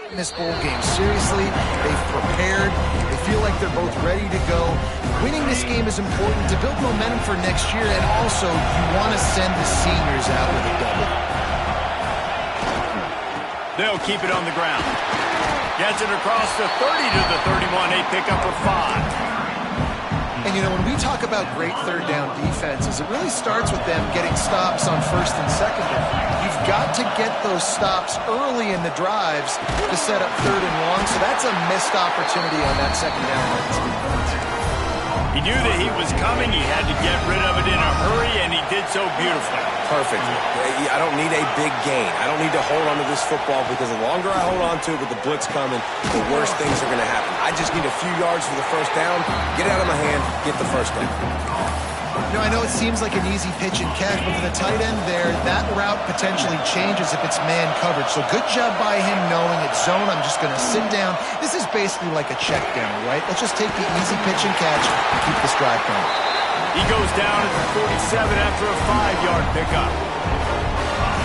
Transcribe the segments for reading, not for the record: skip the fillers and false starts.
taking this bowl game seriously. They've prepared. They feel like they're both ready to go. Winning this game is important to build momentum for next year, and also you want to send the seniors out with a double. They'll keep it on the ground. Gets it across the 30 to the 31. A pickup for 5. And, you know, when we talk about great third down defenses, it really starts with them getting stops on first and second down. You've got to get those stops early in the drives to set up third and long, so that's a missed opportunity on that second down by this defense. He knew that he was coming. He had to get rid of it in a hurry, and he did so beautifully. Perfect. I don't need a big gain. I don't need to hold on to this football because the longer I hold on to it with the blitz coming, the worse things are going to happen. I just need a few yards for the first down, get it out of my hand, get the first down. You know, I know it seems like an easy pitch and catch, but for the tight end there, that route potentially changes if it's man coverage. So good job by him knowing it's zone. I'm just going to sit down. This is basically like a check down, right? Let's just take the easy pitch and catch and keep this drive going. He goes down at the 47 after a 5-yard pickup.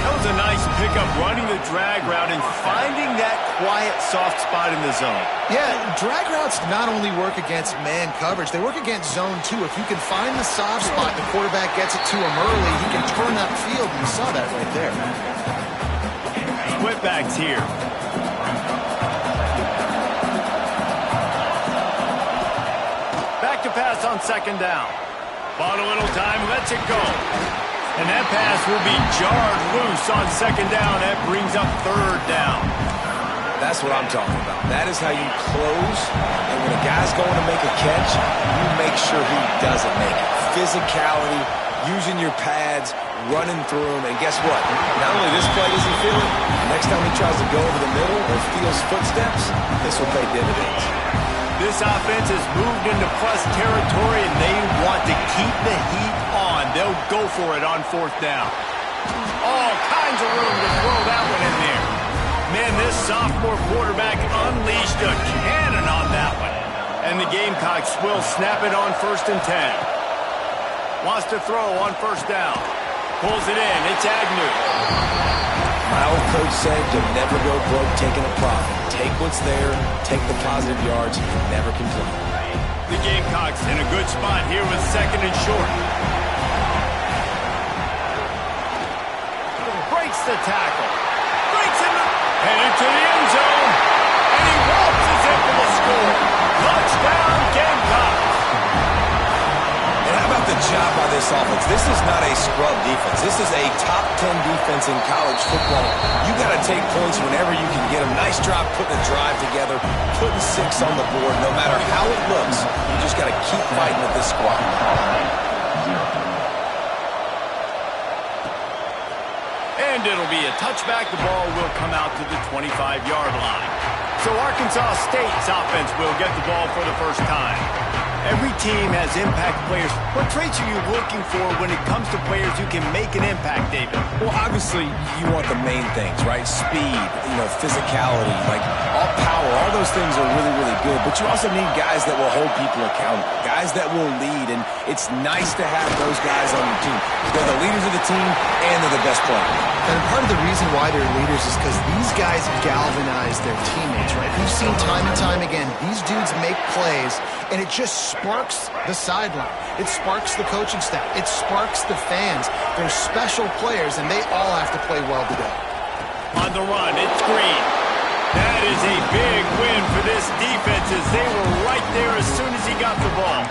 That was a nice pickup, running the drag route and finding that quiet, soft spot in the zone. Yeah, drag routes not only work against man coverage, they work against zone too. If you can find the soft spot, the quarterback gets it to him early, he can turn upfield, and you saw that right there. Split backs here. Back to pass on second down. Bought a little time, lets it go. And that pass will be jarred loose on second down. That brings up third down. That's what I'm talking about. That is how you close. And when a guy's going to make a catch, you make sure he doesn't make it. Physicality, using your pads, running through him. And guess what? Not only this play does he feel it, next time he tries to go over the middle or feels footsteps, this will pay dividends. This offense has moved into plus territory, and they want to keep the heat on. They'll go for it on fourth down. All kinds of room to throw that one in there. Man, this sophomore quarterback unleashed a cannon on that one. And the Gamecocks will snap it on 1st and 10. Wants to throw on first down. Pulls it in. It's Agnew. My old coach said you'll never go broke taking a profit. Take what's there, take the positive yards, and never complain. The Gamecocks in a good spot here with second and short. Breaks the tackle. Breaks him and into the end zone. And he waltzes in for the score. Touchdown, Gamecocks. And how about the job by this offense? This is not a scrub defense. This is a top 10 defense in college football. You got to take points whenever you can get them. Nice job putting a drive together, putting 6 on the board. No matter how it looks, you just got to keep fighting with this squad. And it'll be a touchback. The ball will come out to the 25-yard line. So Arkansas State's offense will get the ball for the first time. Every team has impact players. What traits are you looking for when it comes to players who can make an impact, David? Well, obviously, you want the main things, right? Speed, physicality, like all power. All those things are really, really good. But you also need guys that will hold people accountable, guys that will lead. And it's nice to have those guys on your team. They're the leaders of the team, and they're the best players. And part of the reason why they're leaders is because these guys galvanize their teammates, right? We've seen time and time again, these dudes make plays, and it just sparks the sideline. It sparks the coaching staff. It sparks the fans. They're special players, and they all have to play well today. On the run, it's Green. That is a big win for this defense as they were right there as soon as he got the ball.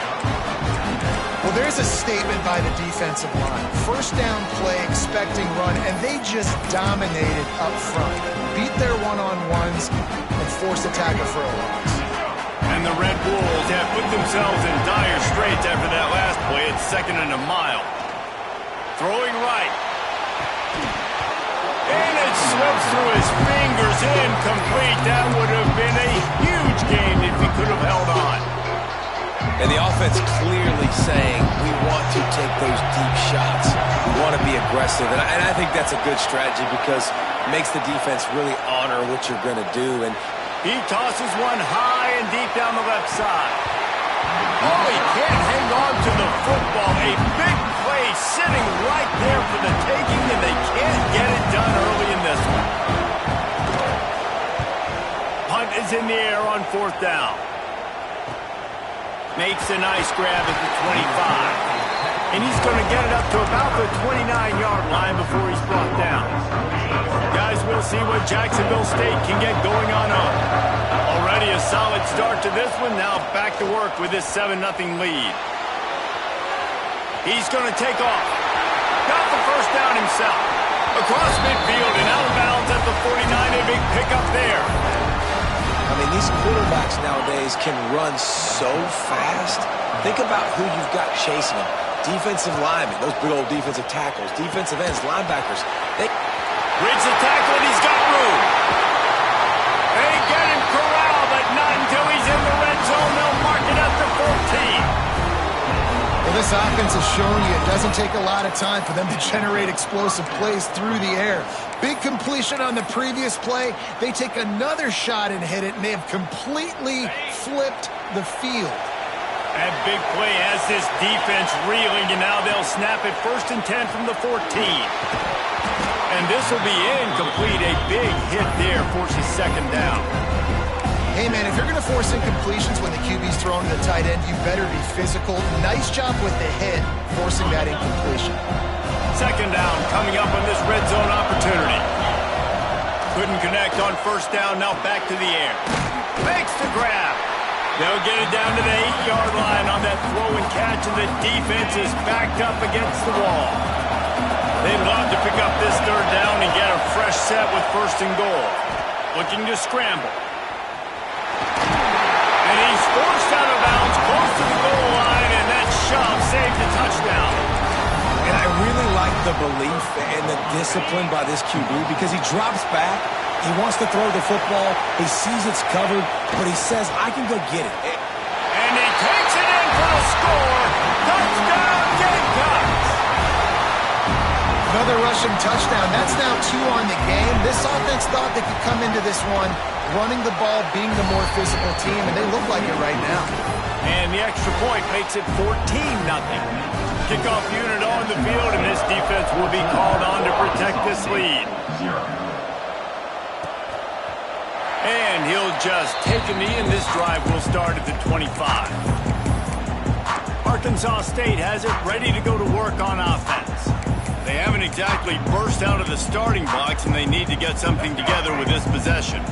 Well, there's a statement by the defensive line. First down play, expecting run, and they just dominated up front. Beat their one-on-ones and forced a tackle for a loss. And the Red Wolves have put themselves in dire straits after that last play. It's 2nd and a mile. Throwing right. And it slips through his fingers, incomplete. That would have been a huge game if he could have held on. And the offense clearly saying, we want to take those deep shots. We want to be aggressive. And I think that's a good strategy because it makes the defense really honor what you're going to do. And he tosses one high and deep down the left side. Oh, he can't hang on to the football. A big play sitting right there for the taking, and they can't get it done early in this one. punt is in the air on 4th down. Makes a nice grab at the 25. And he's going to get it up to about the 29-yard line before he's brought down. Guys, we'll see what Jacksonville State can get going on up. Already a solid start to this one. Now back to work with this 7-0 lead. He's going to take off. Got the first down himself. Across midfield and out of bounds at the 49. A big pickup there. I mean, these quarterbacks nowadays can run so fast. Think about who you've got chasing them. Defensive linemen, those big old defensive tackles, defensive ends, linebackers. They bridge the tackle and he's got room. They get him corralled, but not until he's in the red zone. They'll mark it at the 14. Well, this offense has shown you it doesn't take a lot of time for them to generate explosive plays through the air. Big completion on the previous play. They take another shot and hit it, and they have completely flipped the field. That big play has this defense reeling, and now they'll snap it 1st and 10 from the 14. And this will be incomplete. A big hit there forces 2nd down. Hey, man, if you're going to force incompletions when the QB's throwing to the tight end, you better be physical. Nice job with the hit, forcing that incompletion. 2nd down coming up on this red zone opportunity. Couldn't connect on 1st down, now back to the air. Makes the grab. They'll get it down to the 8-yard line on that throw and catch, and the defense is backed up against the wall. They'd love to pick up this 3rd down and get a fresh set with 1st and goal. Looking to scramble. And he's forced out of bounds close to the goal line, and that shove saved a touchdown. And I really like the belief and the discipline by this QB because he drops back. He wants to throw the football. He sees it's covered, but he says, I can go get it. And he takes it in for the score. Touchdown, Gamecocks! Another rushing touchdown. That's now 2 on the game. This offense thought they could come into this one running the ball, being the more physical team, and they look like it right now. And the extra point makes it 14-0. Kickoff unit on the field, and this defense will be called on to protect this lead. And he'll just take a knee, and this drive will start at the 25. Arkansas State has it ready to go to work on offense. They haven't exactly burst out of the starting blocks, and they need to get something together with this possession.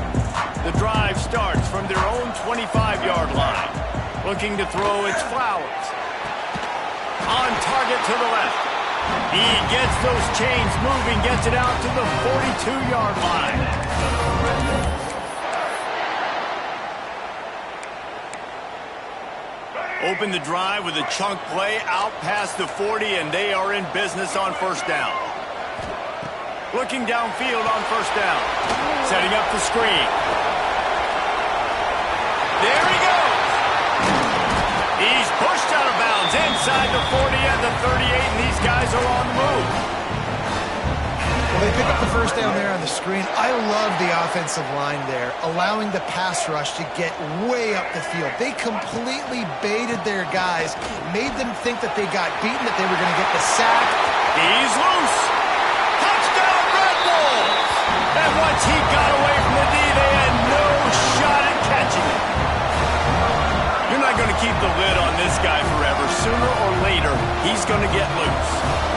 The drive starts from their own 25-yard line. Looking to throw, it's Flowers. On target to the left. He gets those chains moving, gets it out to the 42-yard line. Open the drive with a chunk play out past the 40, and they are in business on 1st down. Looking downfield on 1st down. Setting up the screen. There he goes. He's pushed out of bounds inside the 40 and the 38, and these guys are on the move. Well, they pick up the 1st down there on the screen. I love the offensive line there, allowing the pass rush to get way up the field. They completely baited their guys, made them think that they got beaten, that they were going to get the sack. He's loose. Touchdown, Red Bulls! And once he got away from the D, they had no shot at catching it. You're not going to keep the lid on this guy forever. Sooner or later, he's going to get loose.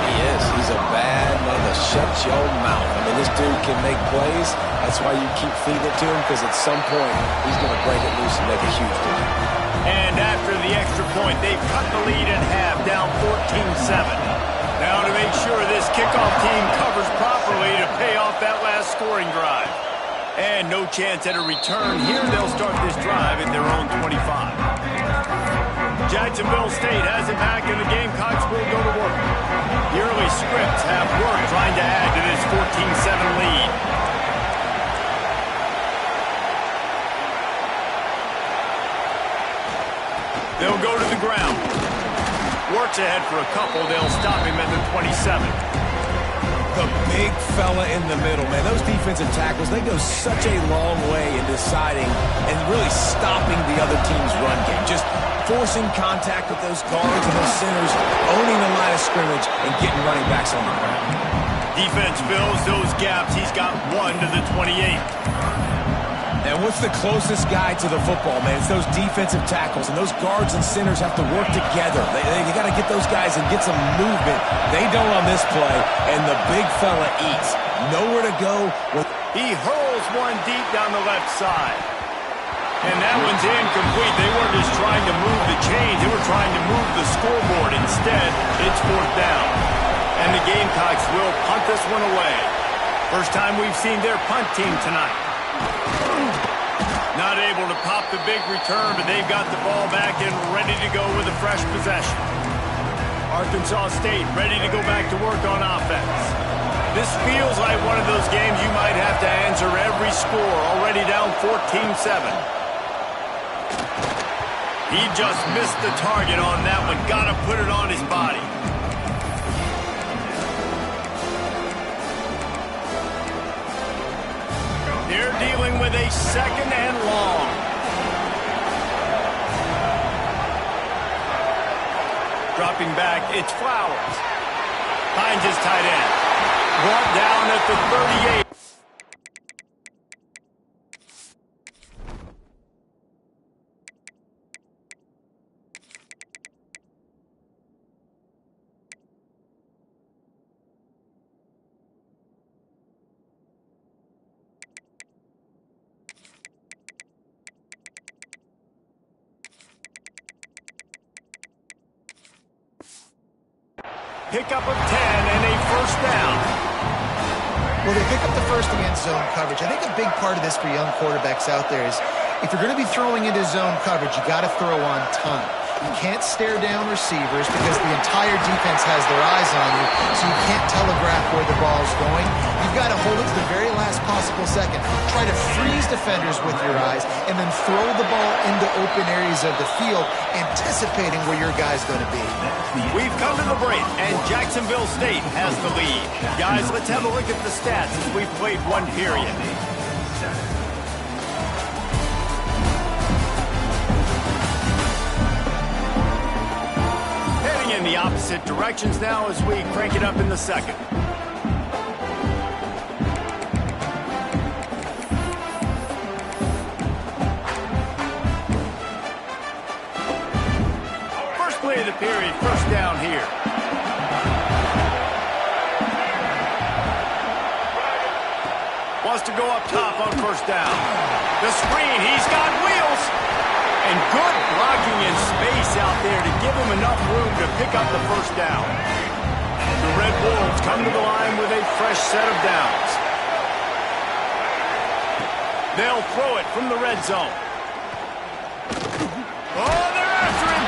He is. He's a bad mother. Shut your mouth. I mean, this dude can make plays. That's why you keep feeding it to him, because at some point, he's going to break it loose and make a huge play. And after the extra point, they've cut the lead in half, down 14-7. Now to make sure this kickoff team covers properly to pay off that last scoring drive. And no chance at a return here. They'll start this drive at their own 25. Jacksonville State has it back, and the Gamecocks will go to work. The early scripts have worked trying to add to this 14-7 lead. They'll go to the ground. Works ahead for a couple. They'll stop him at the 27. The big fella in the middle, man. Those defensive tackles, they go such a long way in deciding and really stopping the other team's run game. Just forcing contact with those guards and those centers, owning the line of scrimmage, and getting running backs on the ground. Defense fills those gaps. He's got one to the 28. And what's the closest guy to the football, man? It's those defensive tackles, and those guards and centers have to work together. They got to get those guys and get some movement. They don't on this play, and the big fella eats. Nowhere to go. He hurls one deep down the left side. And that one's incomplete. They weren't just trying to move the chains. They were trying to move the scoreboard. Instead, it's 4th down. And the Gamecocks will punt this one away. First time we've seen their punt team tonight. Not able to pop the big return, but they've got the ball back and ready to go with a fresh possession. Arkansas State ready to go back to work on offense. This feels like one of those games you might have to answer every score, already down 14-7. He just missed the target on that one. Got to put it on his body. They're dealing with a 2nd and long. Dropping back, it's Flowers. Finds his tight end. Brought down at the 38. Pickup of 10 and a 1st down. Well, they pick up the first against zone coverage. I think a big part of this for young quarterbacks out there is if you're going to be throwing into zone coverage, you got to throw on time. You can't stare down receivers because the entire defense has their eyes on you, so you can't telegraph where the ball is going. You've got to hold it to the very last possible second. Try to freeze defenders with your eyes and then throw the ball into open areas of the field, anticipating where your guy's going to be. We've come to the break, and Jacksonville State has the lead. Guys, let's have a look at the stats as we've played one period. Heading in the opposite directions now as we crank it up in the 2nd. Play of the period, 1st down here. Wants to go up top on 1st down. The screen, he's got wheels. And good blocking in space out there to give him enough room to pick up the 1st down. The Red Wolves come to the line with a fresh set of downs. They'll throw it from the red zone. Oh, they're after him.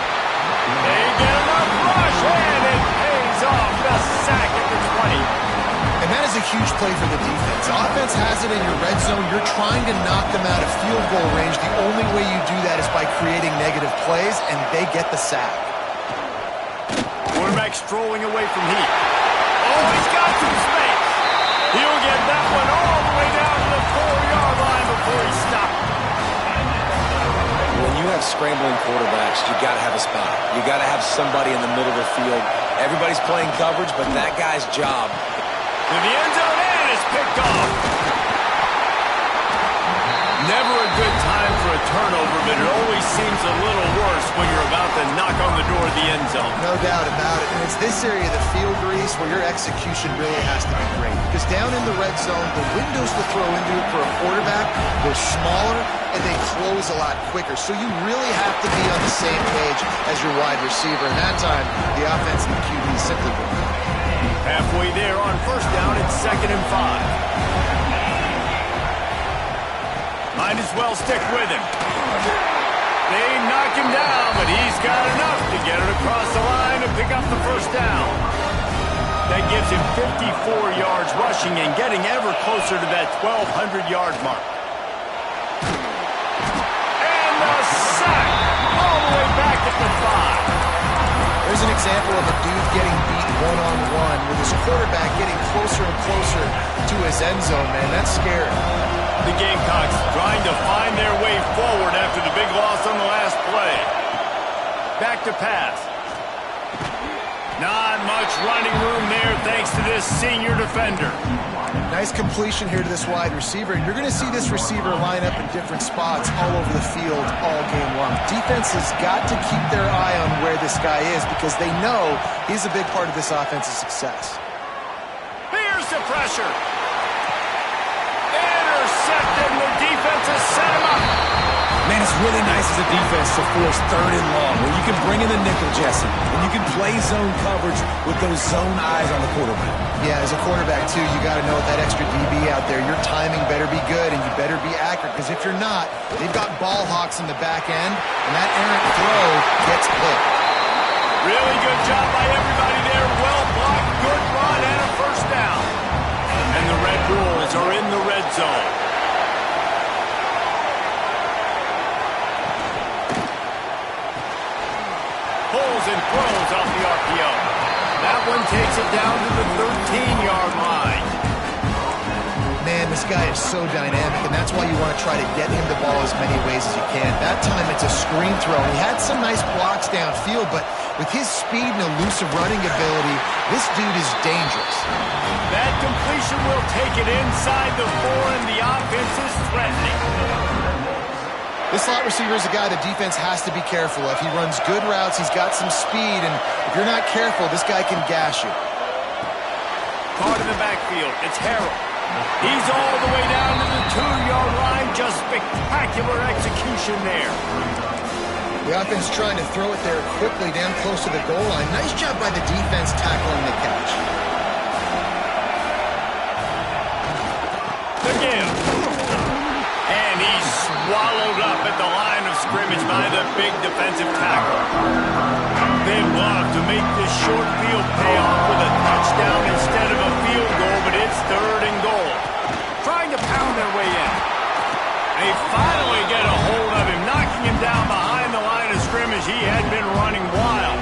They get enough rush, and it pays off. The sack at the 20. And that is a huge play for the defense. Offense has it in your red zone. You're trying to knock them out of field goal range. The only way you do that is by creating negative plays, and they get the sack. Quarterback strolling away from heat. Oh, he's got some space. He'll get that one all the way down to the 4-yard line before he stops. When you have scrambling quarterbacks, you got to have a spot. You got to have somebody in the middle of the field. Everybody's playing coverage, but that guy's job. To the end zone, and it's picked off. Never a good time for a turnover, but it always seems a little worse when you're about to knock on the door of the end zone. No doubt about it. And it's this area of the field, Reese, where your execution really has to be great. Because down in the red zone, the windows to throw into it for a quarterback, they're smaller, and they close a lot quicker. So you really have to be on the same page as your wide receiver. And that time, the offense and the QB simply won't. Halfway there on 1st down, it's 2nd and 5. Might as well stick with him. They knock him down, but he's got enough to get it across the line to pick up the 1st down. That gives him 54 yards rushing and getting ever closer to that 1,200-yard mark. And the sack all the way back at the 5. There's an example of a dude getting beat one-on-one with his quarterback getting closer and closer to his end zone, man. That's scary. The Gamecocks trying to find their way forward after the big loss on the last play. Back to pass. Not much running room there thanks to this senior defender. Nice completion here to this wide receiver. And you're going to see this receiver line up in different spots all over the field all game long. Defense has got to keep their eye on where this guy is because they know he's a big part of this offense's success. Here's the pressure. Intercepted, and the defense has set him up. Man, it's really nice as a defense to force 3rd and long, where you can bring in the nickel, Jesse, and you can play zone coverage with those zone eyes on the quarterback. Yeah, as a quarterback, too, you got to know with that extra DB out there, your timing better be good and you better be accurate, because if you're not, they've got ball hawks in the back end, and that errant throw gets picked. Really good job by everybody there. Well blocked, good run, and a first down. And the Red Bulls are in the red zone. Pulls and throws off the RPO. That one takes it down to the 13-yard line. Man, this guy is so dynamic, and that's why you want to try to get him the ball as many ways as you can. That time it's a screen throw. He had some nice blocks downfield, but with his speed and elusive running ability, this dude is dangerous. That completion will take it inside the 4, and the offense is threatening. This slot receiver is a guy the defense has to be careful of. He runs good routes, he's got some speed, and if you're not careful, this guy can gash you. Caught in the backfield, it's Harrell. He's all the way down to the 2-yard line. Just spectacular execution there. The offense trying to throw it there quickly down close to the goal line. Nice job by the defense tackling the catch. Again. And he's swallowed up at the line of scrimmage by the big defensive tackle. They'd love to make this short field pay off with a touchdown instead of a field goal, but it's 3rd and goal. Trying to pound their way in. They finally get a hold of him, knocking him down behind the line of scrimmage. He had been running wild.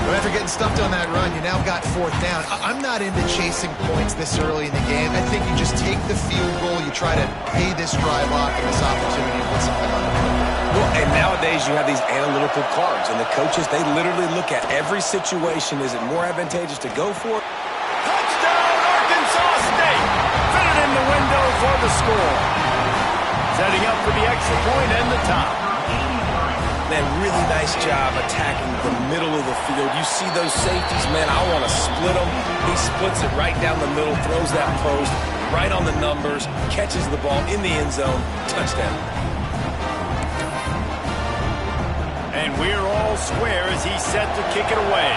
But after getting stuffed on that run, you now got 4th down. I'm not into chasing points this early in the game. I think you just take the field goal, you try to pay this drive off and this opportunity to put something on it. Well, and nowadays you have these analytical cards, and the coaches, they literally look at every situation. Is it more advantageous to go for it? Touchdown, Arkansas State! Fitted in the window for the score. Setting up for the extra point and the top. Man, really nice job attacking the middle of the field. You see those safeties, man, I want to split them. He splits it right down the middle, throws that post, right on the numbers, catches the ball in the end zone, touchdown. And we're all square as he's set to kick it away.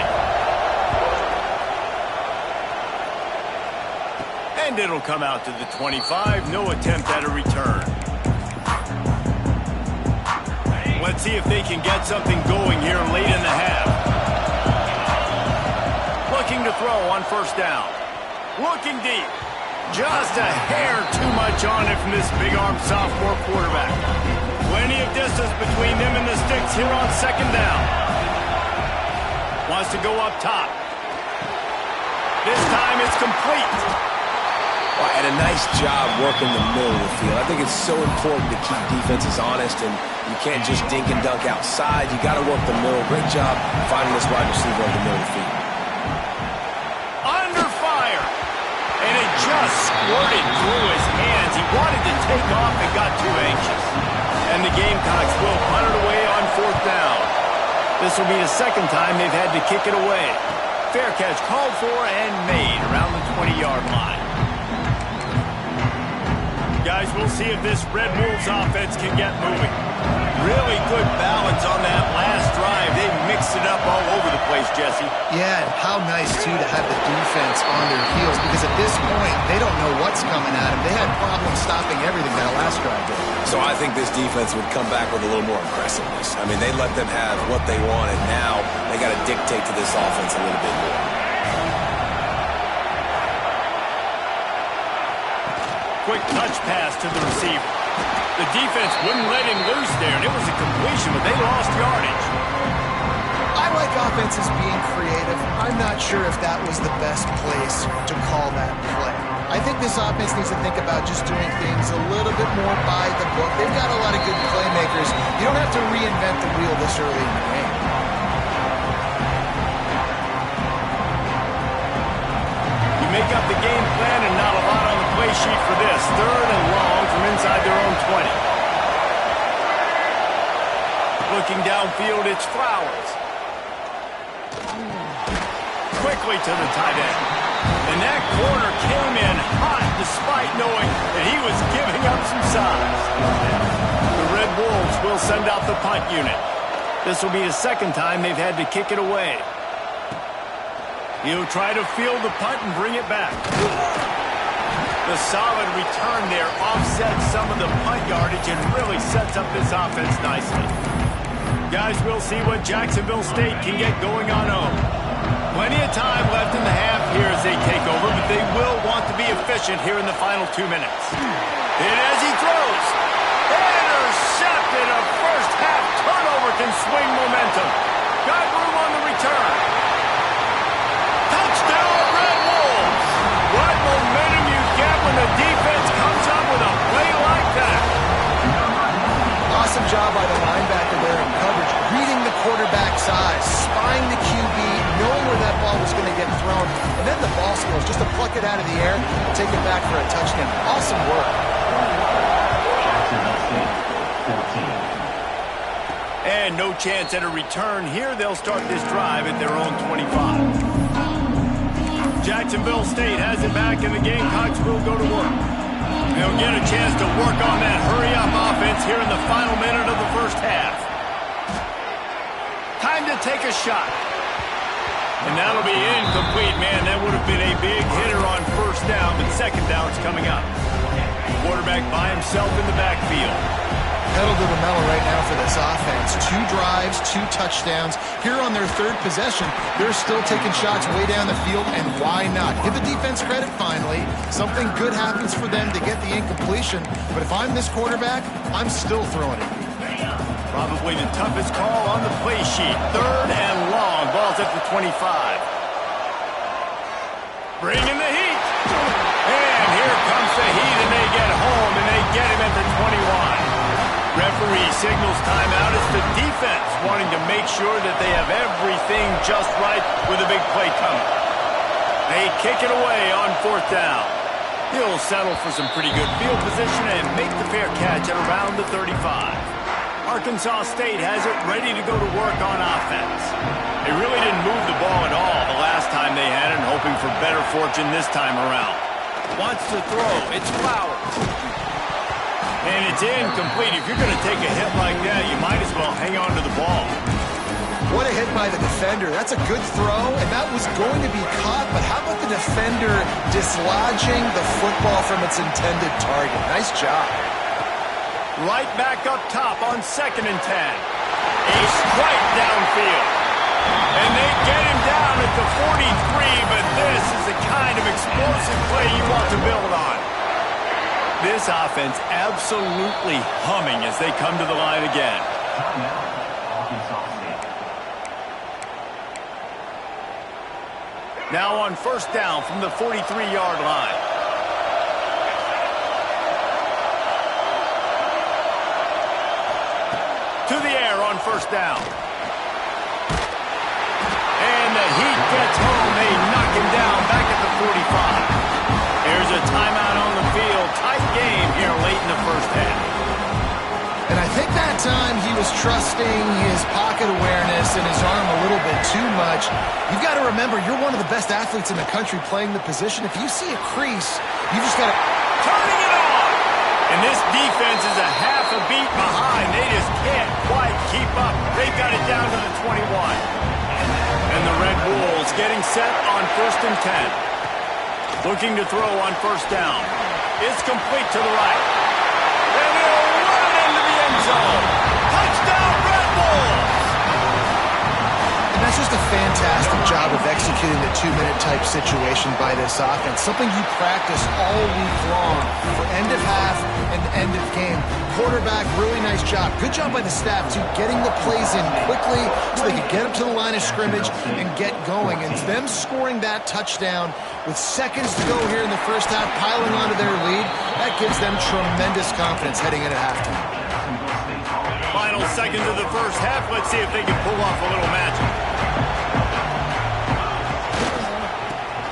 And it'll come out to the 25. No attempt at a return. Let's see if they can get something going here late in the half. Looking to throw on 1st down. Looking deep. Just a hair too much on it from this big-armed sophomore quarterback. Plenty of distance between them and the sticks here on 2nd down. Wants to go up top. This time it's complete. Well, and a nice job working the middle of the field. I think it's so important to keep defenses honest, and you can't just dink and dunk outside. You got to work the middle. Great job finding this wide receiver over the middle of the field. Under fire. And it just squirted through his hands. He wanted to take off and got too anxious. And the Gamecocks will punt it away on 4th down. This will be the 2nd time they've had to kick it away. Fair catch called for and made around the 20-yard line. Guys, we'll see if this Red Bulls offense can get moving. Really good balance on that last drive. They mixed it up all over the place, Jesse. Yeah, and how nice, too, to have the defense on their heels, because at this point, they don't know what's coming at them. They had problems stopping everything that last drive did. So I think this defense would come back with a little more aggressiveness. I mean, they let them have what they wanted. Now they got to dictate to this offense a little bit more. Quick touch pass to the receiver. The defense wouldn't let him loose there, and it was a completion, but they lost yardage. I like offenses being creative. I'm not sure if that was the best place to call that play. I think this offense needs to think about just doing things a little bit more by the book. They've got a lot of good playmakers. You don't have to reinvent the wheel this early in the game. You make up the game plan and not a lot play sheet for this. 3rd and long from inside their own 20. Looking downfield, it's Flowers. Quickly to the tight end. And that corner came in hot despite knowing that he was giving up some size. The Red Wolves will send out the punt unit. This will be the 2nd time they've had to kick it away. He'll try to field the punt and bring it back. The solid return there offsets some of the punt yardage and really sets up this offense nicely. Guys, we'll see what Jacksonville State can get going on home. Plenty of time left in the half here as they take over, but they will want to be efficient here in the final 2 minutes. And as he throws, intercepted. A first half turnover can swing momentum. Got room on the return. Touchdown, Red Wolves. What momentum you get when the defense comes up with a play like that. Awesome job by the linebacker there in coverage, reading the quarterback's eyes, spying the QB, knowing where that ball was going to get thrown, and then the ball skills just to pluck it out of the air and take it back for a touchdown. Awesome work. And no chance at a return here. They'll start this drive at their own 25. Jacksonville State has it back, and the Gamecocks will go to work. They'll get a chance to work on that hurry-up offense here in the final minute of the first half. Time to take a shot. And that'll be incomplete, man. That would have been a big hitter on first down, but second down's coming up. Quarterback by himself in the backfield. Pedal to the metal right now for this offense. 2 drives, 2 touchdowns. Here on their 3rd possession, they're still taking shots way down the field, and why not? Give the defense credit finally. Something good happens for them to get the incompletion, but if I'm this quarterback, I'm still throwing it. Probably the toughest call on the play sheet. 3rd and long. Ball's at the 25. Bringing the heat. And here comes the heat, and they get home, and they get him at the 21. Referee signals timeout. It's the defense wanting to make sure that they have everything just right with a big play coming. They kick it away on 4th down. He'll settle for some pretty good field position and make the fair catch at around the 35. Arkansas State has it ready to go to work on offense. They really didn't move the ball at all the last time they had it, hoping for better fortune this time around. Wants to throw. It's Flowers. And it's incomplete. If you're going to take a hit like that, you might as well hang on to the ball. What a hit by the defender. That's a good throw, and that was going to be caught, but how about the defender dislodging the football from its intended target? Nice job. Right back up top on 2nd and 10. A strike downfield. And they get him down at the 43, but this is the kind of explosive play you want to build on. This offense absolutely humming as they come to the line again. Now on 1st down from the 43-yard line. To the air on 1st down. And the Heat gets home. They knock him down back at the 45. There's a timeout on the field. Tight game here late in the first half. And I think that time he was trusting his pocket awareness and his arm a little bit too much. You've got to remember, you're one of the best athletes in the country playing the position. If you see a crease, you just got to... Turning it on! And this defense is a half a beat behind. They just can't quite keep up. They've got it down to the 21. And the Red Wolves getting set on 1st and 10. Looking to throw on 1st down. It's complete to the right. And he'll run it into the end zone. Touchdown, Red Wolves! And that's just a fantastic job of executing the 2-minute type situation by this offense. Something you practice all week long for end of half and end of game. Quarterback, really nice job. Good job by the staff, too, getting the plays in quickly so they could get up to the line of scrimmage and get going. And them scoring that touchdown with seconds to go here in the first half, piling onto their lead, that gives them tremendous confidence heading into halftime. Final seconds of the first half. Let's see if they can pull off a little magic.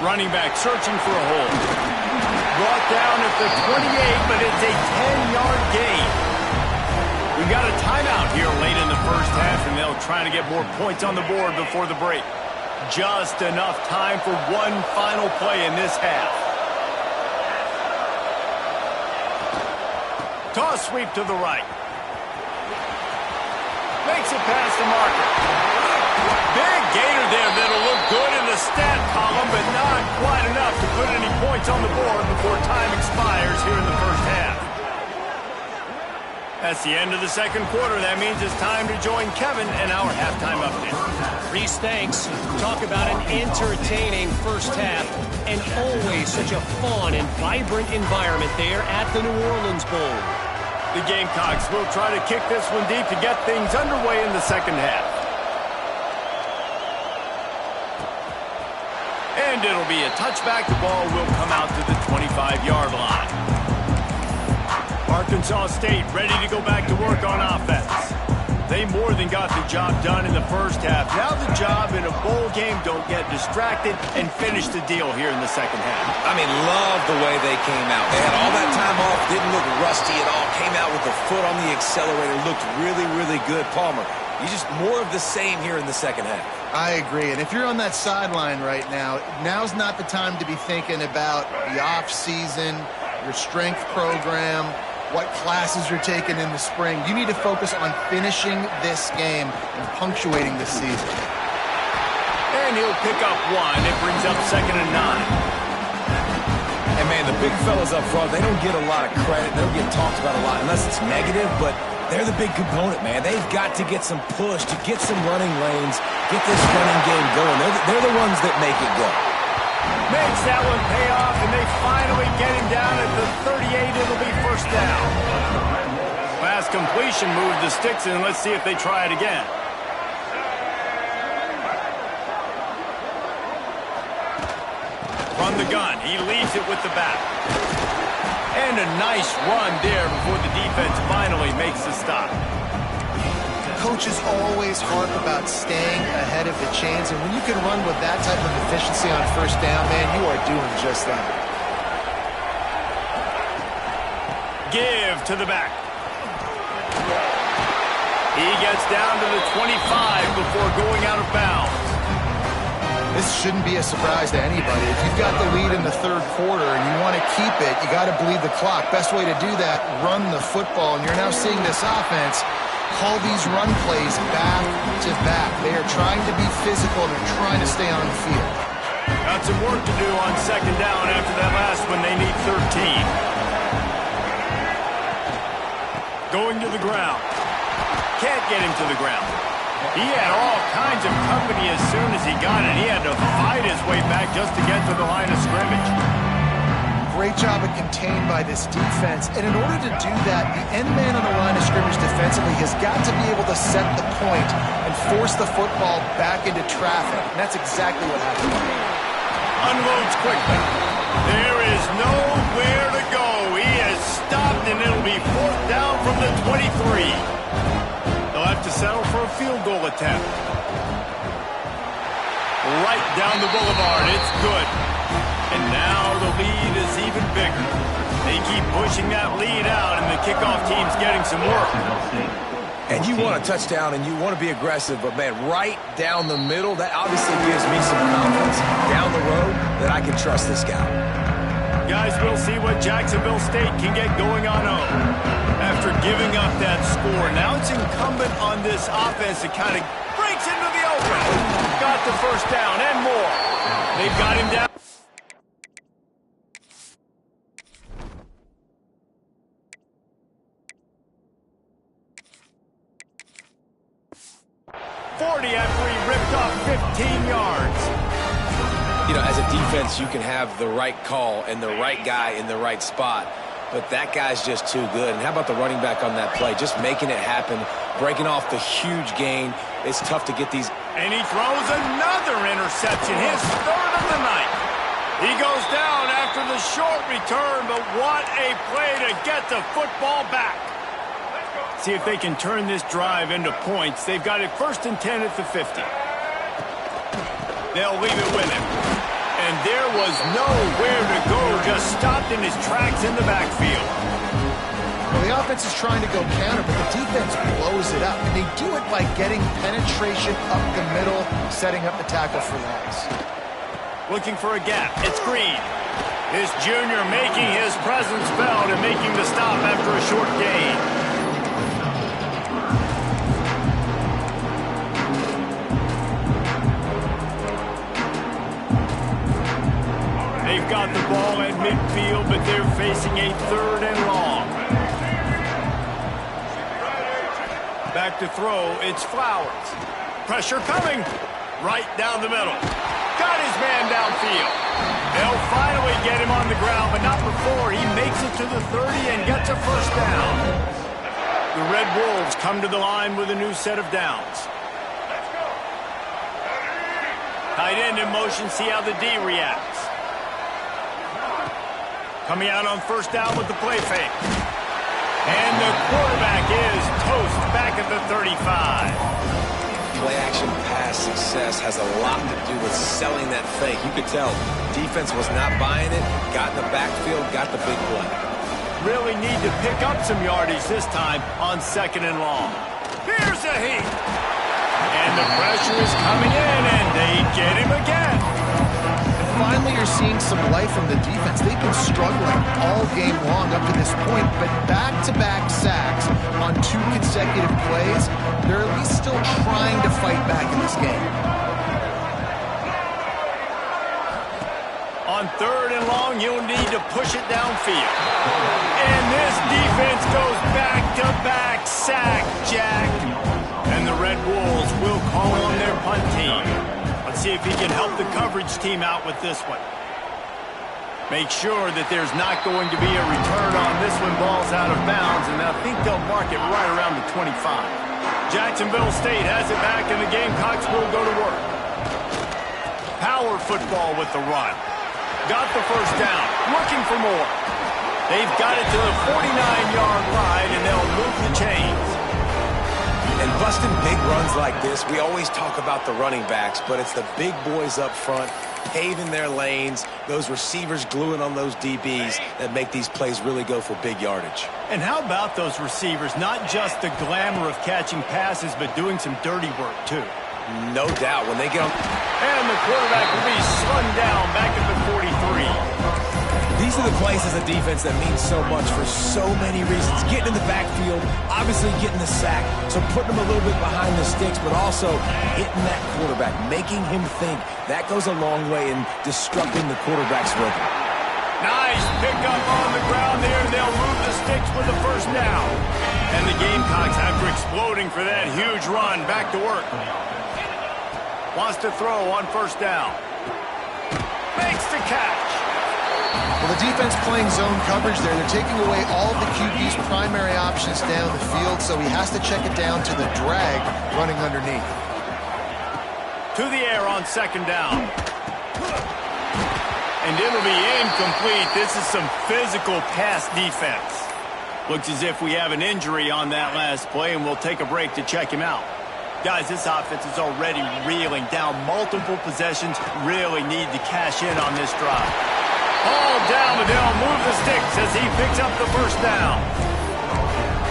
Running back searching for a hole. brought down at the 28, but it's a 10-yard gain. We got a timeout here late in the first half, and they'll try to get more points on the board before the break. Just enough time for one final play in this half. Toss sweep to the right. Makes it past the marker. Big gainer there that'll look good in the stat column, but not quite enough to put any points on the board before time expires here in the first half. That's the end of the second quarter. That means it's time to join Kevin and our halftime update. Reese, thanks. Talk about an entertaining first half and always such a fun and vibrant environment there at the New Orleans Bowl. The Gamecocks will try to kick this one deep to get things underway in the second half. And it'll be a touchback. The ball will come out to the 25-yard line. Arkansas State ready to go back to work on offense. They more than got the job done in the first half. Now the job in a bowl game, don't get distracted and finish the deal here in the second half. I mean, love the way they came out. They had all that time off, didn't look rusty at all, came out with the foot on the accelerator, looked really, really good. Palmer, you just more of the same here in the second half. I agree. And if you're on that sideline right now, now's not the time to be thinking about the off-season, your strength program, what classes you're taking in the spring. You need to focus on finishing this game and punctuating this season. And he'll pick up one. It brings up 2nd and 9. And, man, the big fellas up front, they don't get a lot of credit. They don't get talked about a lot unless it's negative, but they're the big component, man. They've got to get some push, to get some running lanes, get this running game going. They're the ones that make it go. Makes that one pay off, and they finally get him down at the 38. It'll be first down. Pass completion moved the sticks, and let's see if they try it again. From the gun, he leaves it with the back. And a nice run there before the defense finally makes the stop. Coaches always harp about staying ahead of the chains, and when you can run with that type of efficiency on first down, man, you are doing just that. Give to the back. He gets down to the 25 before going out of bounds. This shouldn't be a surprise to anybody. If you've got the lead in the third quarter and you want to keep it, you got to bleed the clock. Best way to do that, run the football, and you're now seeing this offense call these run plays back to back. They are trying to be physical. They're trying to stay on the field. Got some work to do on second down after that last one. They need 13. Going to the ground. Can't get him to the ground. He had all kinds of company as soon as he got it. He had to fight his way back just to get to the line of scrimmage. Great job of contained by this defense. And in order to do that, the end man on the line of scrimmage defensively has got to be able to set the point and force the football back into traffic. And that's exactly what happened. Unloads quickly. There is nowhere to go. He has stopped, and it'll be fourth down from the 23. They'll have to settle for a field goal attempt. Right down the boulevard. It's good. And now the lead is even bigger. They keep pushing that lead out, and the kickoff team's getting some work. And you want a touchdown, and you want to be aggressive, but, man, right down the middle, that obviously gives me some confidence down the road that I can trust this guy. Guys, we'll see what Jacksonville State can get going on after giving up that score. Now it's incumbent on this offense to kind of breaks into the open. Got the first down and more. They've got him down. After he ripped off 15 yards. You know, as a defense, you can have the right call and the right guy in the right spot, but that guy's just too good. And how about the running back on that play? Just making it happen, breaking off the huge gain. It's tough to get these. And he throws another interception, his third of the night. He goes down after the short return, but what a play to get the football back. See if they can turn this drive into points. They've got it 1st and 10 at the 50. They'll leave it with him. And there was nowhere to go, just stopped in his tracks in the backfield. Well, the offense is trying to go counter, but the defense blows it up. And they do it by getting penetration up the middle, setting up the tackle for loss. Looking for a gap. It's Green. His junior making his presence felt and making the stop after a short gain. They've got the ball at midfield, but they're facing a 3rd and long. Back to throw, it's Flowers. Pressure coming. Right down the middle. Got his man downfield. They'll finally get him on the ground, but not before he makes it to the 30 and gets a first down. The Red Wolves come to the line with a new set of downs. Tight end in motion, see how the D reacts. Coming out on first down with the play fake. And the quarterback is toast back at the 35. Play-action pass success has a lot to do with selling that fake. You could tell defense was not buying it, got in the backfield, got the big play. Really need to pick up some yardage this time on 2nd and long. Here's a heat. And the pressure is coming in, and they get him again. Finally, you're seeing some life from the defense. They've been struggling all game long up to this point, but back-to-back sacks on 2 consecutive plays, they're at least still trying to fight back in this game. On 3rd and long, you'll need to push it downfield. And this defense goes back-to-back sack, Jack. And the Red Wolves will call on their punt team. Let's see if he can help the coverage team out with this one. Make sure that there's not going to be a return on this when ball's out of bounds, and I think they'll mark it right around the 25. Jacksonville State has it back, and the Gamecocks will go to work. Power football with the run. Got the first down, looking for more. They've got it to the 49-yard line, and they'll move the chains. And busting big runs like this, we always talk about the running backs, but it's the big boys up front, paving their lanes, those receivers gluing on those DBs that make these plays really go for big yardage. And how about those receivers? Not just the glamour of catching passes, but doing some dirty work, too. No doubt. When they get on... And the quarterback will be slung down back at the 43. These are the plays as a defense that mean so much for so many reasons. Getting in the backfield, obviously getting the sack, so putting them a little bit behind the sticks, but also hitting that quarterback, making him think. That goes a long way in disrupting the quarterback's rhythm. Nice pickup on the ground there. They'll move the sticks with the first down. And the Gamecocks, after exploding for that huge run, back to work. Wants to throw on first down. Makes the catch. Well, the defense playing zone coverage there. They're taking away all of the QB's primary options down the field, so he has to check it down to the drag running underneath. To the air on 2nd down. And it'll be incomplete. This is some physical pass defense. Looks as if we have an injury on that last play, and we'll take a break to check him out. Guys, this offense is already reeling down multiple possessions. Really need to cash in on this drive. Ball down, but they'll move the sticks as he picks up the first down.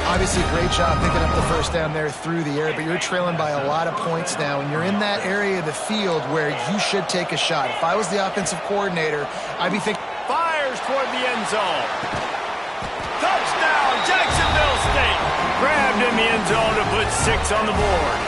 Obviously, great job picking up the first down there through the air, but you're trailing by a lot of points now, and you're in that area of the field where you should take a shot. If I was the offensive coordinator, I'd be thinking... Fires toward the end zone. Touchdown, Jacksonville State. Grabbed in the end zone to put 6 on the board.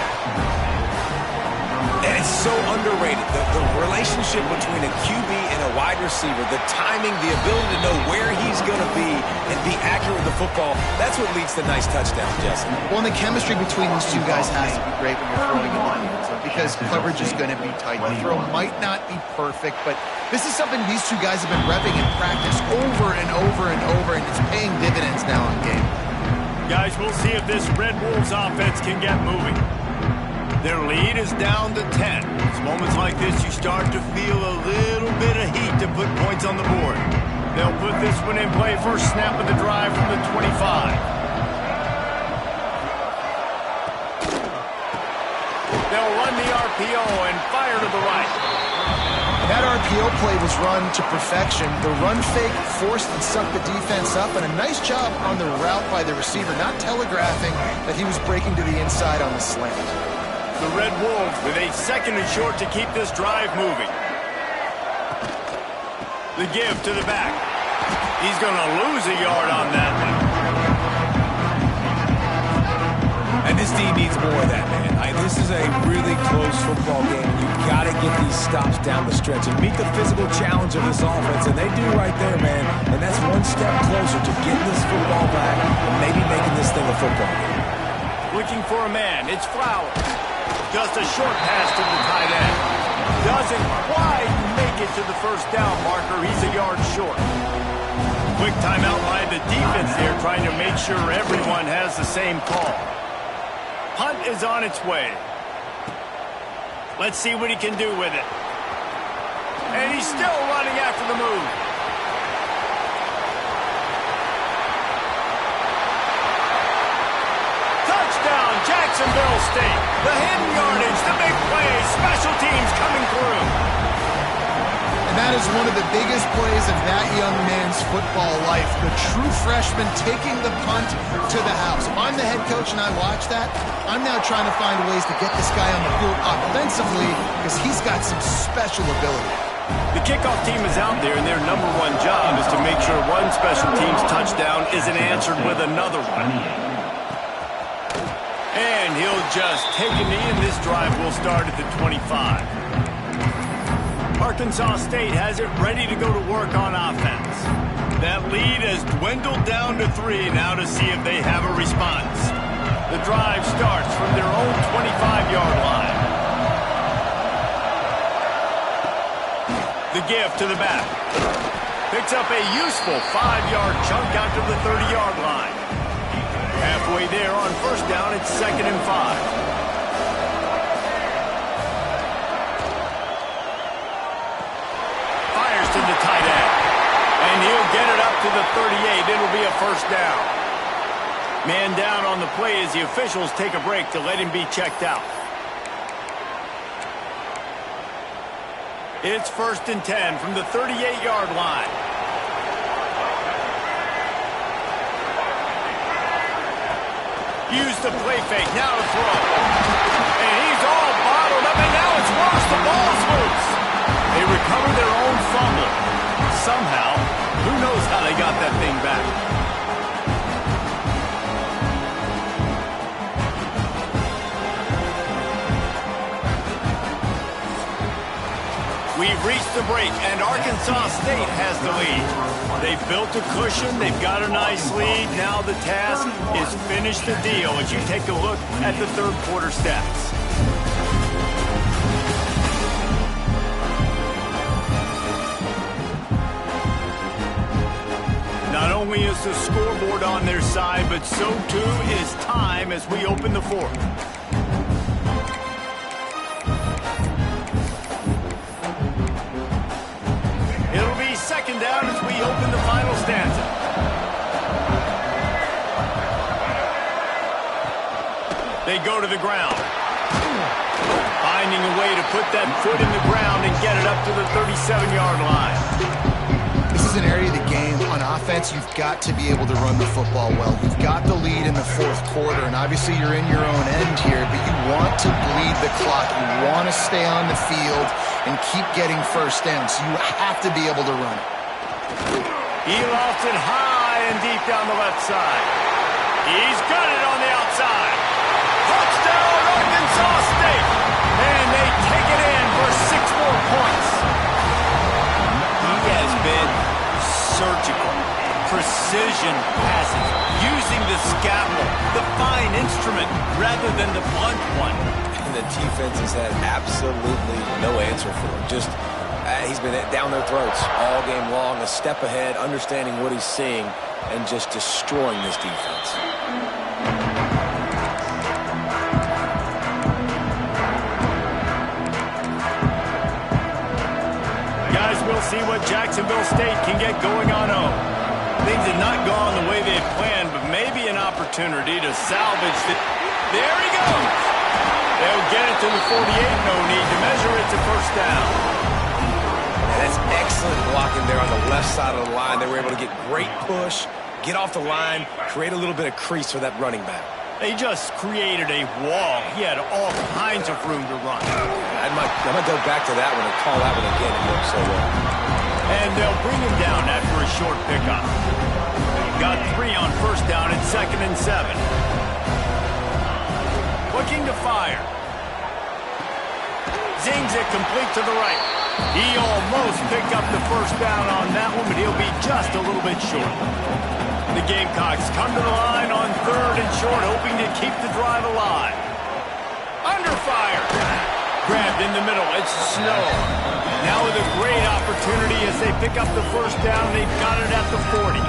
And it's so underrated. The relationship between a QB and a wide receiver, the timing, the ability to know where he's going to be and be accurate with the football, that's what leads to nice touchdowns, Jesse. Well, and the chemistry between these two guys has to be great when you're throwing in the end zone because coverage is going to be tight. The throw might not be perfect, but this is something these two guys have been repping in practice over and over and over, and it's paying dividends now in game. Guys, we'll see if this Red Wolves offense can get moving. Their lead is down to 10. It's moments like this you start to feel a little bit of heat to put points on the board. They'll put this one in play. First snap of the drive from the 25. They'll run the RPO and fire to the right. And that RPO play was run to perfection. The run fake forced and sucked the defense up, and a nice job on the route by the receiver, not telegraphing that he was breaking to the inside on the slant. The Red Wolves with a 2nd and short to keep this drive moving. The give to the back. He's going to lose a yard on that one. And this team needs more of that, man. This is a really close football game. You've got to get these stops down the stretch and meet the physical challenge of this offense, and they do right there, man. And that's one step closer to getting this football back and maybe making this thing a football game. Looking for a man. It's Flowers. Just a short pass to the tight end. Doesn't quite make it to the first down marker. He's a yard short. Quick timeout by the defense there, trying to make sure everyone has the same call. Punt is on its way. Let's see what he can do with it. And he's still running after the move. Touchdown, Jacksonville State. The hidden yardage, the big plays, special teams coming through. And that is one of the biggest plays of that young man's football life. The true freshman taking the punt to the house. If I'm the head coach and I watch that, I'm now trying to find ways to get this guy on the field offensively because he's got some special ability. The kickoff team is out there, and their #1 job is to make sure one special team's touchdown isn't answered with another one. And he'll just take a knee, and this drive will start at the 25. Arkansas State has it ready to go to work on offense. That lead has dwindled down to 3 now to see if they have a response. The drive starts from their own 25-yard line. The give to the back. Picks up a useful 5-yard chunk out to the 30-yard line. Halfway there on first down, it's 2nd and 5. To the tight end. And he'll get it up to the 38. It'll be a first down. Man down on the play as the officials take a break to let him be checked out. It's 1st and 10 from the 38-yard line. Use the play fake. Now to throw. And he's all bottled up, and now it's worse. The ball's loose. They recover their own fumble. Somehow, who knows how they got that thing back. We've reached the break, and Arkansas State has the lead. They've built a cushion. They've got a nice lead. Now the task is finish the deal as you take a look at the third quarter stats. Not only is the scoreboard on their side, but so too is time as we open the fourth. It'll be 2nd down as we open the final stanza. They go to the ground. Finding a way to put that foot in the ground and get it up to the 37-yard line. This is an area of the game. On offense, you've got to be able to run the football well. You've got the lead in the fourth quarter, and obviously you're in your own end here, but you want to bleed the clock. You want to stay on the field and keep getting first down, so you have to be able to run it. He lofts it high and deep down the left side. He's got it on the outside. Touchdown, Arkansas State! And they take it in for 6 more points. He has been surgical, precision passes, using the scalpel, the fine instrument, rather than the blunt one. And the defense has had absolutely no answer for him. Just, he's been down their throats all game long, a step ahead, understanding what he's seeing, and just destroying this defense. We'll see what Jacksonville State can get going on home. Things have not gone the way they had planned, but maybe an opportunity to salvage it. There he goes. They'll get it to the 48. No need to measure it to first down. That's excellent blocking there on the left side of the line. They were able to get great push, get off the line, create a little bit of crease for that running back. They just created a wall. He had all kinds of room to run. I might go back to that one and call that one again. It worked so well. And they'll bring him down after a short pickup. Got 3 on first down at 2nd and 7. Looking to fire. Zings it complete to the right. He almost picked up the first down on that one, but he'll be just a little bit short. The Gamecocks come to the line on 3rd and short, hoping to keep the drive alive. Under fire. Grabbed in the middle. It's Snow. Now with a great opportunity as they pick up the first down. They've got it at the 40.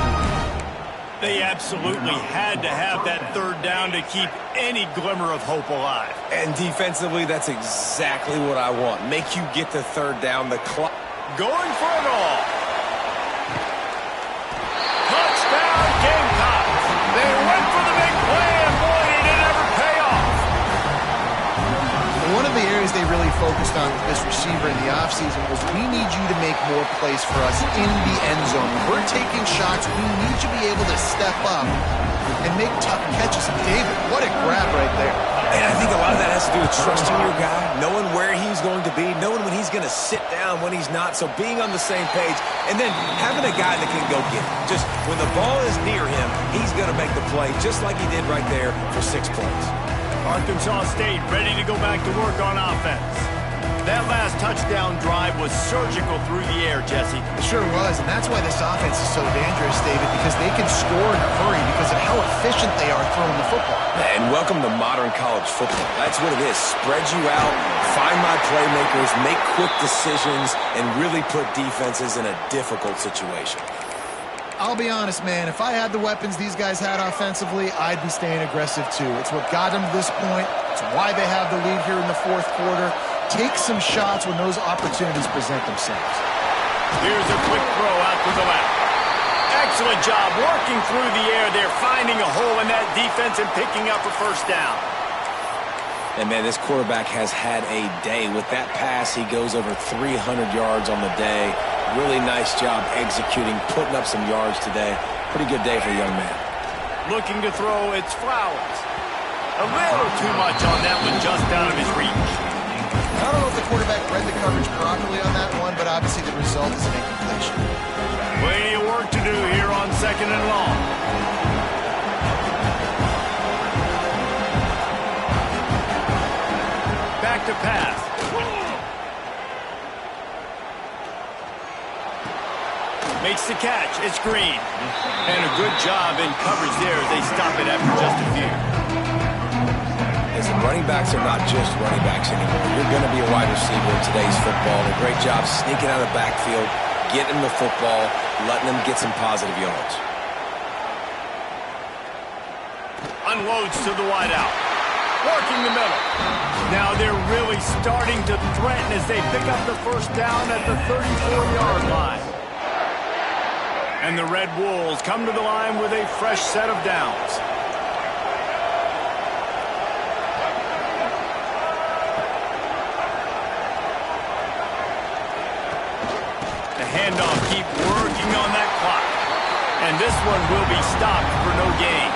They absolutely had to have that 3rd down to keep any glimmer of hope alive. And defensively, that's exactly what I want. Make you get the 3rd down. The clock. Going for it all. Touchdown, Gamecocks. They went for the big play, and boy, did it ever pay off. One of the areas they really focused on with this receiver in the offseason was we need you to make more plays for us in the end zone. We're taking shots. We need you to be able to step up and make tough catches. David, what a grab right there. And I think a lot of that has to do with trusting your guy, knowing where he's going to be, knowing when he's going to sit down, when he's not. So being on the same page, and then having a guy that can go get it. Just when the ball is near him, he's going to make the play, just like he did right there for 6 points. Arkansas State ready to go back to work on offense. That last touchdown drive was surgical through the air, Jesse. It sure was, and that's why this offense is so dangerous, David, because they can score in a hurry because of how efficient they are throwing the football. And welcome to modern college football. That's what it is. Spread you out, find my playmakers, make quick decisions, and really put defenses in a difficult situation. I'll be honest, man. If I had the weapons these guys had offensively, I'd be staying aggressive too. It's what got them to this point. It's why they have the lead here in the 4th quarter. Take some shots when those opportunities present themselves. Here's a quick throw out to the left. Excellent job working through the air there, finding a hole in that defense and picking up a first down. And, man, this quarterback has had a day. With that pass, he goes over 300 yards on the day. Really nice job executing, putting up some yards today. Pretty good day for the young man. Looking to throw, it's Flowers. A little too much on that one, just out of his reach. I don't know if the quarterback read the coverage properly on that one, but obviously the result is an incompletion. Plenty of work to do here on 2nd and long. Back to pass. Makes the catch. It's Green. And a good job in coverage there as they stop it after just a few. Listen, running backs are not just running backs anymore. You're going to be a wide receiver in today's football. A great job sneaking out of the backfield, getting them the football, letting them get some positive yards. Unloads to the wideout. Working the middle. Now they're really starting to threaten as they pick up the first down at the 34-yard line. And the Red Wolves come to the line with a fresh set of downs. The handoff, keep working on that clock. And this one will be stopped for no gain.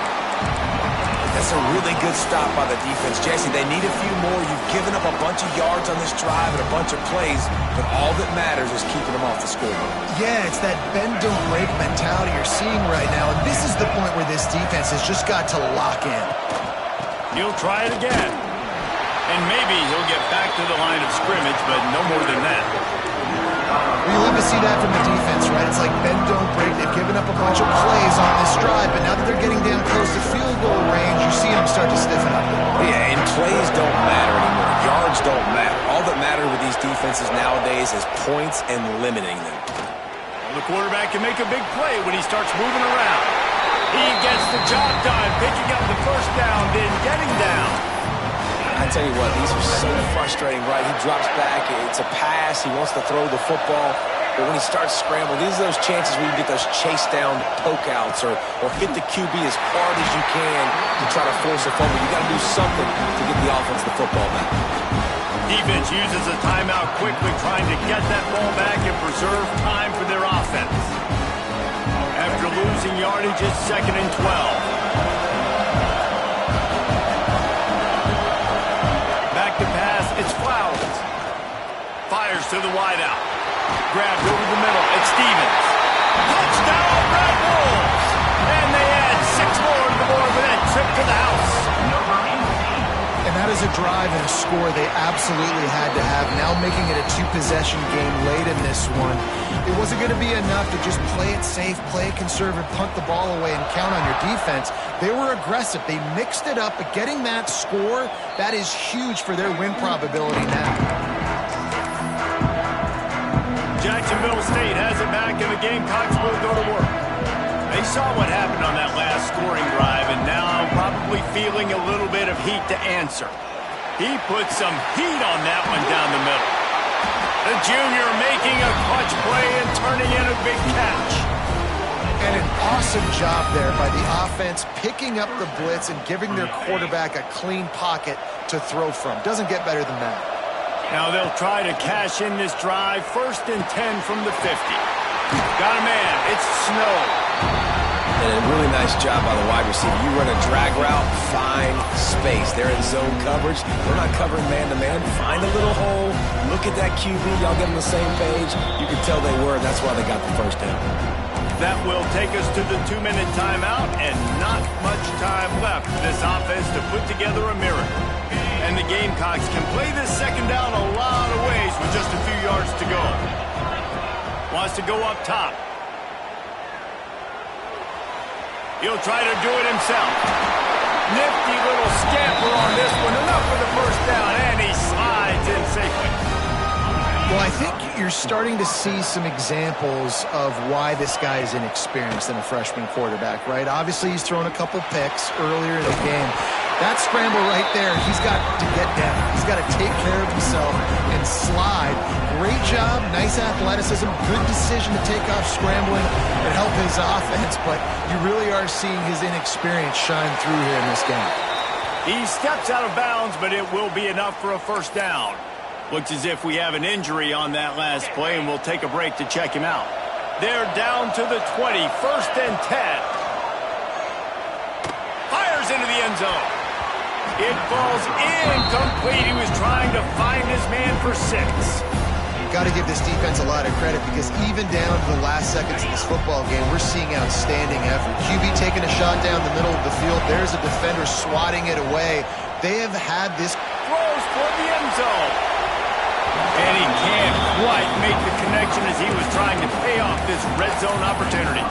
That's a really good stop by the defense. Jesse, they need a few more. You've given up a bunch of yards on this drive and a bunch of plays, but all that matters is keeping them off the scoreboard. Yeah, it's that bend, don't break mentality you're seeing right now, and this is the point where this defense has just got to lock in. He'll try it again. And maybe he'll get back to the line of scrimmage, but no more than that. We love to see that from the defense, right? It's like bend, don't break. They've given up a bunch of plays on this drive, but now that they're getting down close to field goal range, you're seeing them start to stiffen up. Yeah, and plays don't matter anymore. Yards don't matter. All that matters with these defenses nowadays is points and limiting them. The quarterback can make a big play when he starts moving around. He gets the job done, picking up the first down, then getting down. I tell you what, these are so frustrating, right? He drops back, it's a pass, he wants to throw the football, but when he starts scrambling, these are those chances where you get those chase down poke outs or hit the QB as hard as you can to try to force a fumble. You got to do something to get the offense the football back. He defense uses a timeout quickly, trying to get that ball back and preserve time for their offense. After losing yardage, it's 2nd and 12. Back to pass, it's Flowers. Fires to the wideout. Grabbed over the middle, it's Stevens. Touchdown, Red Wolves! And they add 6 more to the board with that trip to the house. And that is a drive and a score they absolutely had to have. Now making it a 2-possession game late in this one. It wasn't going to be enough to just play it safe, play it conservative, punt the ball away, and count on your defense. They were aggressive. They mixed it up, but getting that score, that is huge for their win probability now. Jacksonville State has it back, and the Gamecocks will go to work. They saw what happened on that last scoring drive, and now probably feeling a little bit of heat to answer. He put some heat on that one down the middle. The junior making a clutch play and turning in a big catch. And an awesome job there by the offense, picking up the blitz and giving their quarterback a clean pocket to throw from. Doesn't get better than that. Now they'll try to cash in this drive. 1st and 10 from the 50. Got a man. It's Snow. And a really nice job by the wide receiver. You run a drag route, find space. They're in zone coverage. They're not covering man-to-man. Find a little hole. Look at that QB. Y'all get on the same page. You can tell they were, and that's why they got the 1st down. That will take us to the 2-minute timeout, and not much time left for this offense to put together a miracle. And the Gamecocks can play this 2nd down a lot of ways with just a few yards to go. Wants to go up top. He'll try to do it himself. Nifty little scamper on this one. Enough for the 1st down, and he slides in safely. Well, I think you're starting to see some examples of why this guy is inexperienced in a freshman quarterback, right? Obviously, he's thrown a couple picks earlier in the game. That scramble right there, he's got to get down. He's got to take care of himself and slide. Great job, nice athleticism, good decision to take off scrambling and help his offense, but you really are seeing his inexperience shine through here in this game. He steps out of bounds, but it will be enough for a 1st down. Looks as if we have an injury on that last play, and we'll take a break to check him out. They're down to the 20, 1st and 10. Fires into the end zone. It falls incomplete. He was trying to find his man for 6. Got to give this defense a lot of credit because even down to the last seconds of this football game, we're seeing outstanding effort. QB taking a shot down the middle of the field. There's a defender swatting it away. They have had this. Throws for the end zone. And he can't quite make the connection as he was trying to pay off this red zone opportunity.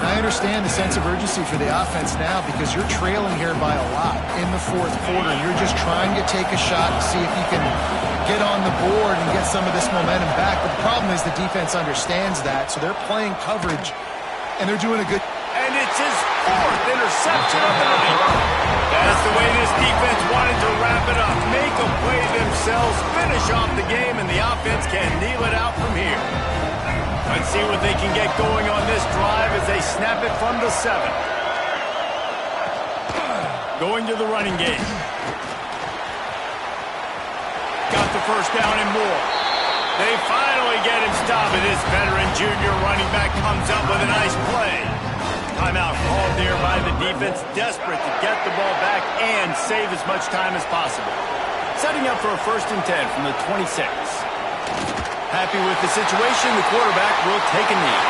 I understand the sense of urgency for the offense now because you're trailing here by a lot in the 4th quarter. And you're just trying to take a shot to see if you can get on the board and get some of this momentum back. But the problem is the defense understands that, so they're playing coverage, and they're doing a good. And it's his 4th interception of the night. That's the way this defense wanted to wrap it up. Make a play themselves, finish off the game, and the offense can kneel it out from here. Let's see what they can get going on this drive as they snap it from the 7. Going to the running game. Got the 1st down and more. They finally get him stopped, and this veteran junior running back comes up with a nice play. Timeout called there by the defense, desperate to get the ball back and save as much time as possible. Setting up for a 1st and 10 from the 26. Happy with the situation, the quarterback will take a knee.